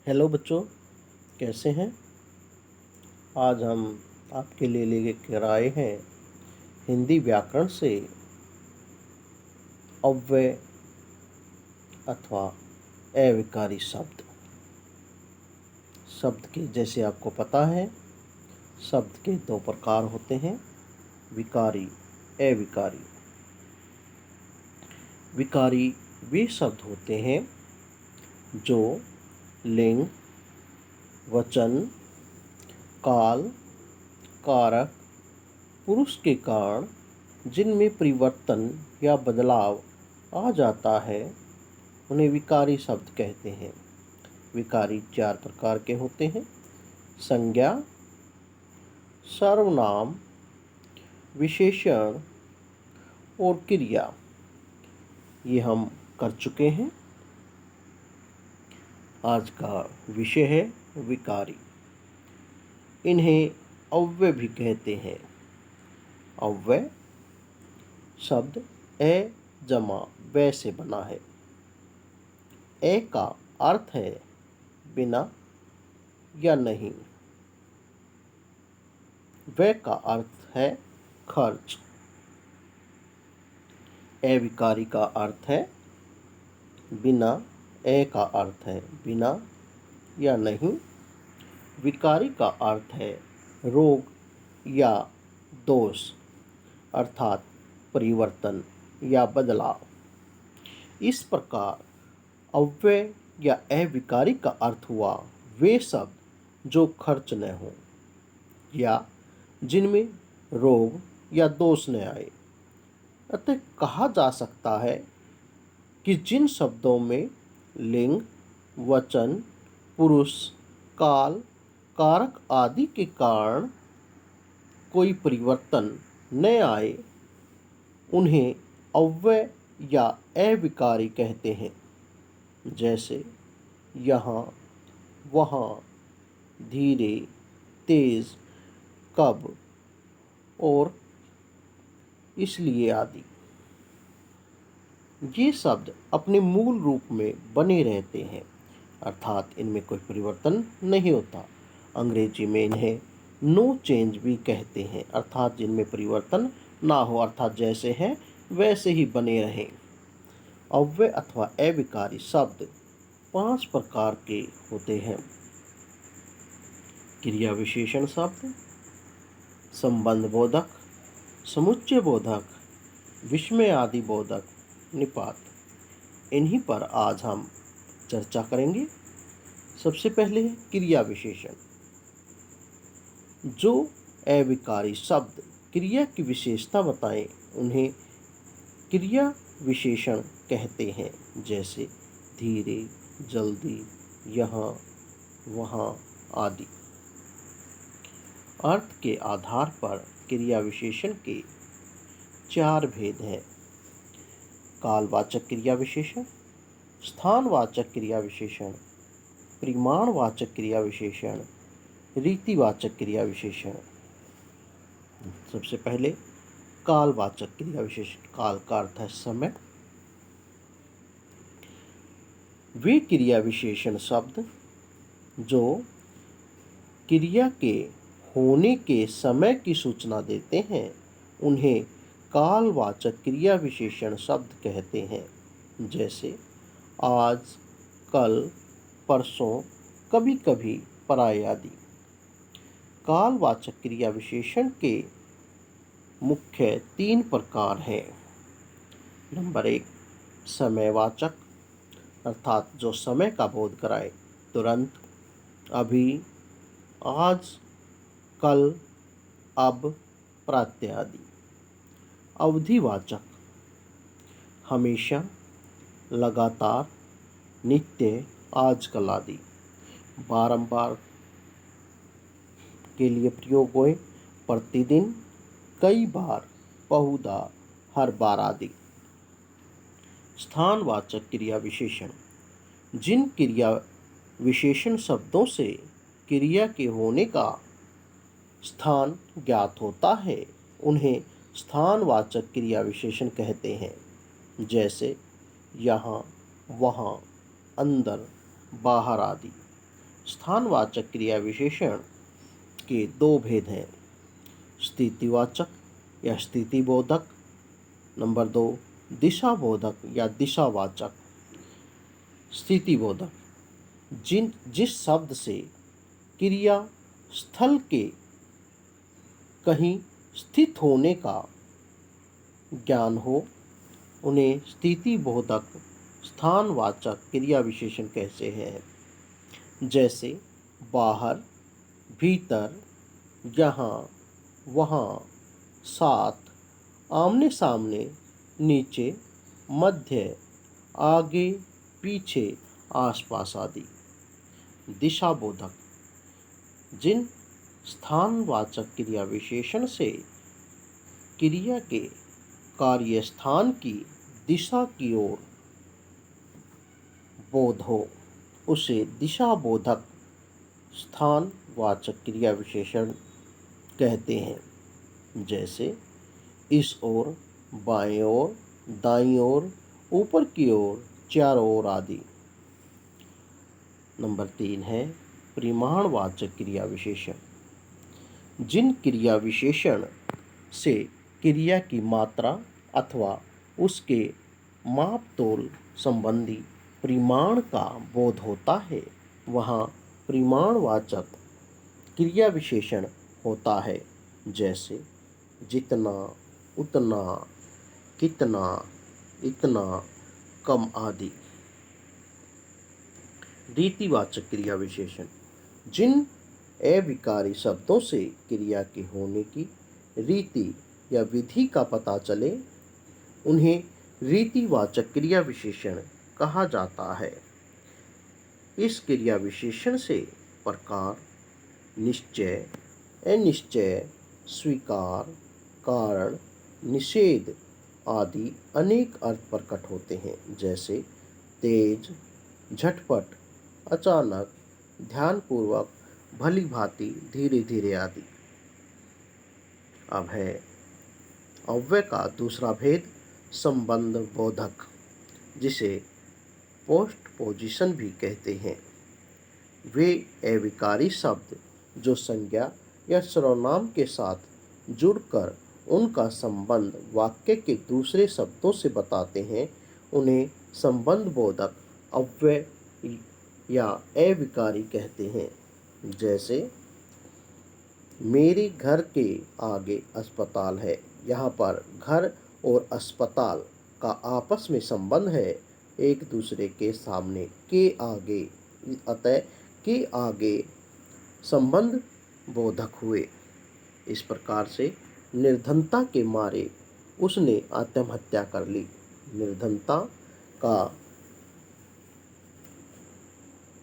Hello बच्चों, कैसे हैं। आज हम आपके लिए लेकर आए हैं हिंदी व्याकरण से अव्यय अथवा अविकारी शब्द। शब्द के जैसे आपको पता है, शब्द के दो प्रकार होते हैं, विकारी, अविकारी। विकारी वे शब्द होते हैं जो लिंग, वचन, काल, कारक, पुरुष के कारण जिनमें परिवर्तन या बदलाव आ जाता है, उन्हें विकारी शब्द कहते हैं। विकारी 4 प्रकार के होते हैं: संज्ञा, सर्वनाम, विशेषण और क्रिया। ये हम कर चुके हैं। आज का विषय है विकारी। इन्हें अव्यय भी कहते हैं। अव्यय शब्द ए जमा व से बना है। ए का अर्थ है बिना या नहीं। व का अर्थ है खर्च। अविकारी का अर्थ है बिना। ए का अर्थ है बिना या नहीं। विकारी का अर्थ है रोग या दोष, अर्थात परिवर्तन या बदलाव। इस प्रकार अव्यय या अविकारी का अर्थ हुआ वे शब्द जो खर्च न हो या जिनमें रोग या दोष न आए। अतः कहा जा सकता है कि जिन शब्दों में लिंग, वचन, पुरुष, काल, कारक आदि के कारण कोई परिवर्तन न आए, उन्हें अव्यय या अविकारी कहते हैं। जैसे यहाँ, वहाँ, धीरे, तेज, कब और इसलिए आदि। ये शब्द अपने मूल रूप में बने रहते हैं, अर्थात इनमें कोई परिवर्तन नहीं होता। अंग्रेजी में इन्हें नो चेंज भी कहते हैं, अर्थात जिनमें परिवर्तन ना हो, अर्थात जैसे हैं वैसे ही बने रहें। अव्यय अथवा अविकारी शब्द 5 प्रकार के होते हैं: क्रिया विशेषण शब्द, संबंध बोधक, समुच्चय बोधक, विस्मय आदि बोधक, निपात। इन्हीं पर आज हम चर्चा करेंगे। सबसे पहले है क्रिया विशेषण। जो अविकारी शब्द क्रिया की विशेषता बताएं, उन्हें क्रिया विशेषण कहते हैं। जैसे धीरे, जल्दी, यहाँ, वहाँ आदि। अर्थ के आधार पर क्रिया विशेषण के 4 भेद हैं: कालवाचक क्रिया विशेषण, स्थानवाचक क्रिया विशेषण, परिमाणवाचक क्रिया विशेषण, रीतिवाचक क्रिया विशेषण। सबसे पहले कालवाचक क्रिया विशेषण। काल का अर्थ है समय। वे क्रिया विशेषण शब्द जो क्रिया के होने के समय की सूचना देते हैं, उन्हें कालवाचक क्रिया विशेषण शब्द कहते हैं। जैसे आज, कल, परसों, कभी कभी, पराए आदि। कालवाचक क्रिया विशेषण के मुख्य 3 प्रकार हैं। नंबर 1 समयवाचक, अर्थात जो समय का बोध कराए, तुरंत, अभी, आज, कल, अब, प्रत्यय आदि। अवधिवाचक, हमेशा, लगातार, नित्य, आजकल आदि। बारंबार के लिए प्रयोग हुए, प्रतिदिन, कई बार, बहुधा, हर बार आदि। स्थानवाचक क्रिया विशेषण। जिन क्रिया विशेषण शब्दों से क्रिया के होने का स्थान ज्ञात होता है, उन्हें स्थानवाचक क्रिया विशेषण कहते हैं। जैसे यहाँ, वहाँ, अंदर, बाहर आदि। स्थानवाचक क्रिया विशेषण के दो भेद हैं, स्थितिवाचक या स्थितिबोधक। नंबर 2, दिशाबोधक या दिशावाचक। स्थितिबोधक जिस शब्द से क्रिया स्थल के कहीं स्थित होने का ज्ञान हो, उन्हें स्थितिबोधक स्थानवाचक क्रिया विशेषण कहते हैं। जैसे बाहर, भीतर, यहाँ, वहाँ, साथ, आमने सामने, नीचे, मध्य, आगे, पीछे, आसपास आदि। दिशाबोधक जिन स्थानवाचक क्रिया विशेषण से क्रिया के कार्यस्थान की दिशा की ओर बोध हो, उसे दिशाबोधक स्थानवाचक क्रिया विशेषण कहते हैं। जैसे इस ओर, बाएं ओर, दाईं ओर, ऊपर की ओर, चारों ओर आदि। नंबर 3 है परिमाणवाचक क्रिया विशेषण। जिन क्रिया विशेषण से क्रिया की मात्रा अथवा उसके माप तोल संबंधी परिमाण का बोध होता है, वहाँ परिमाणवाचक क्रिया विशेषण होता है। जैसे जितना, उतना, कितना, इतना, कम आदि। रीतिवाचक क्रिया विशेषण जिन अविकारी शब्दों से क्रिया के होने की रीति या विधि का पता चले, उन्हें रीतिवाचक क्रिया विशेषण कहा जाता है। इस क्रिया विशेषण से प्रकार, निश्चय, अनिश्चय, स्वीकार, कारण, निषेध आदि अनेक अर्थ प्रकट होते हैं। जैसे तेज, झटपट, अचानक, ध्यानपूर्वक, भली भांति, धीरे धीरे आदि। अब है अव्यय का दूसरा भेद, संबंध बोधक, जिसे पोस्ट पोजीशन भी कहते हैं। वे अविकारी शब्द जो संज्ञा या सर्वनाम के साथ जुड़कर उनका संबंध वाक्य के दूसरे शब्दों से बताते हैं, उन्हें संबंध बोधक अव्यय या अविकारी कहते हैं। जैसे मेरे घर के आगे अस्पताल है। यहाँ पर घर और अस्पताल का आपस में संबंध है, एक दूसरे के सामने, के आगे, अतः के आगे संबंध बोधक हुए। इस प्रकार से निर्धनता के मारे उसने आत्महत्या कर ली। निर्धनता का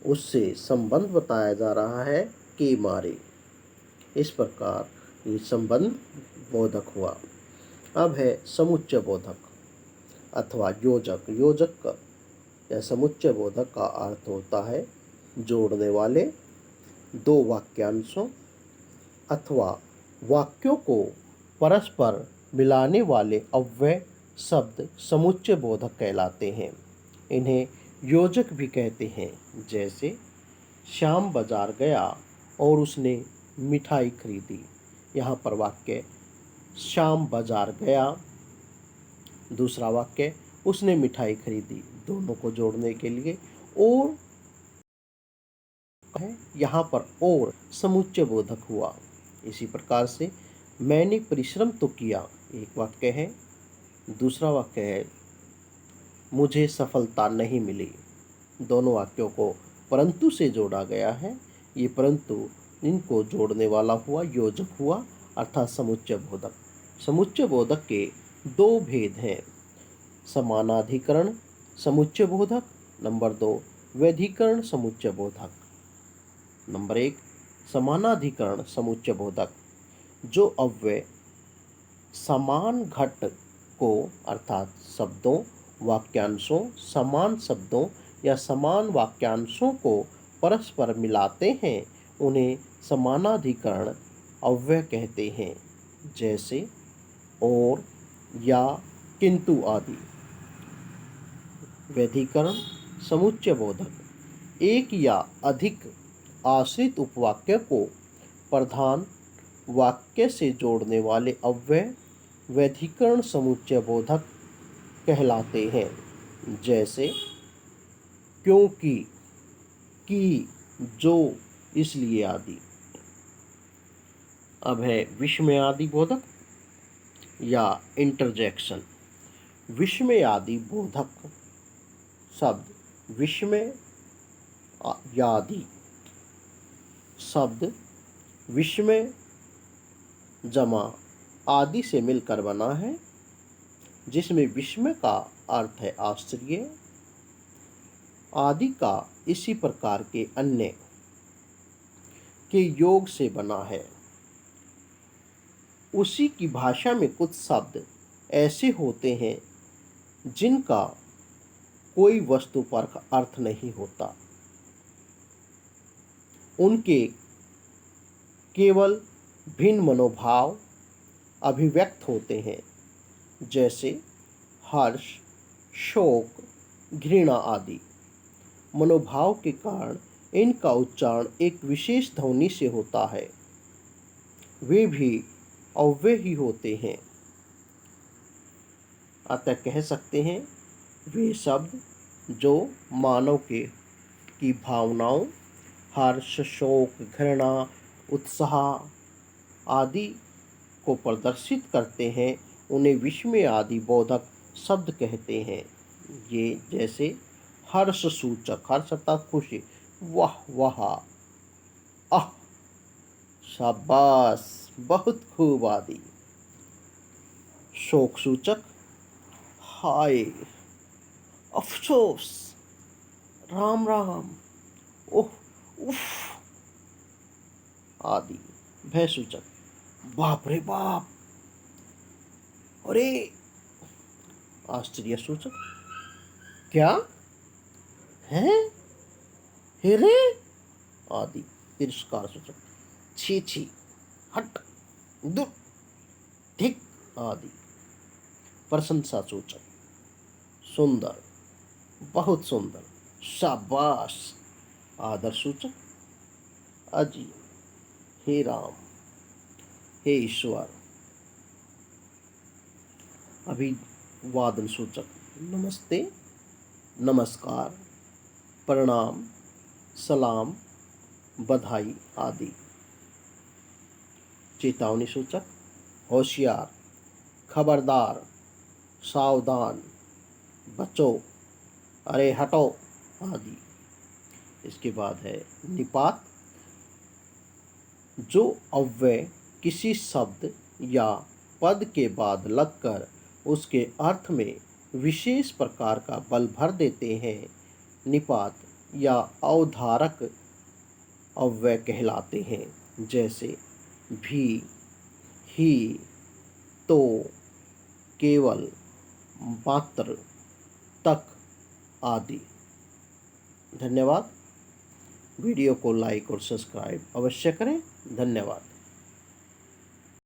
उससे संबंध बताया जा रहा है के मारे। इस प्रकार ये संबंध बोधक हुआ। अब है समुच्चय बोधक अथवा योजक। योजक या समुच्चय बोधक का अर्थ होता है जोड़ने वाले दो वाक्यांशों अथवा वाक्यों को परस्पर मिलाने वाले अव्यय शब्द समुच्चय बोधक कहलाते हैं। इन्हें योजक भी कहते हैं। जैसे श्याम बाजार गया और उसने मिठाई खरीदी। यहाँ पर वाक्य श्याम बाजार गया, दूसरा वाक्य उसने मिठाई खरीदी, दोनों को जोड़ने के लिए और है, यहाँ पर और समुच्चय बोधक हुआ। इसी प्रकार से मैंने परिश्रम तो किया, एक वाक्य है, दूसरा वाक्य है मुझे सफलता नहीं मिली। दोनों वाक्यों को परंतु से जोड़ा गया है। ये परंतु इनको जोड़ने वाला हुआ, योजक हुआ, अर्थात समुच्चय बोधक। समुच्चय बोधक के दो भेद हैं, समानाधिकरण समुच्चय बोधक, नंबर 2 व्यधिकरण समुच्चय बोधक। नंबर 1 समानाधिकरण समुच्चय बोधक, जो अव्यय समान घट को अर्थात शब्दों, वाक्यांशों, समान शब्दों या समान वाक्यांशों को परस्पर मिलाते हैं, उन्हें समानाधिकरण अव्यय कहते हैं। जैसे और, या, किंतु आदि। व्यधिकरण समुच्चय बोधक, एक या अधिक आश्रित उपवाक्य को प्रधान वाक्य से जोड़ने वाले अव्यय वैधिकरण समुच्चय बोधक कहलाते हैं। जैसे क्योंकि, कि, जो, इसलिए आदि। अब है विस्मयादि बोधक या इंटरजेक्शन। विस्मयादि बोधक शब्द विस्मय यादि शब्द विस्मय जमा आदि से मिलकर बना है, जिसमें विस्मय का अर्थ है आश्चर्य, आदि का इसी प्रकार के अन्य के योग से बना है। उसी की भाषा में कुछ शब्द ऐसे होते हैं जिनका कोई वस्तुपरक अर्थ नहीं होता, उनके केवल भिन्न मनोभाव अभिव्यक्त होते हैं, जैसे हर्ष, शोक, घृणा आदि। मनोभाव के कारण इनका उच्चारण एक विशेष ध्वनि से होता है। वे भी अव्यय ही होते हैं। अतः कह सकते हैं वे शब्द जो मानव की भावनाओं हर्ष, शोक, घृणा, उत्साह आदि को प्रदर्शित करते हैं, उन्हें विस्मय आदि बोधक शब्द कहते हैं। ये जैसे हर्ष सूचक, हर्ष अर्थात खुशी, वाह वाह, आह, शाबाश, बहुत खूब आदि। शोक सूचक, हाय, अफसोस, राम राम, ओह, उफ आदि। भय सूचक, बाप रे बाप, अरे। आश्चर्य सूचक, क्या है, हेरे आदि। तिरस्कार सूचक, छी छी, हट, दूर, ठीक आदि। प्रशंसा सूचक, सुंदर, बहुत सुंदर, शाबाश। आदर सूचक, अजी, हे राम, हे ईश्वर। अभिवादन सूचक, नमस्ते, नमस्कार, प्रणाम, सलाम, बधाई आदि। चेतावनी सूचक, होशियार, खबरदार, सावधान, बचो, अरे हटो आदि। इसके बाद है निपात, जो अव्यय किसी शब्द या पद के बाद लगकर उसके अर्थ में विशेष प्रकार का बल भर देते हैं, निपात या अवधारक अव्यय कहलाते हैं। जैसे भी, ही, तो, केवल, मात्र, तक आदि। धन्यवाद। वीडियो को लाइक और सब्सक्राइब अवश्य करें। धन्यवाद।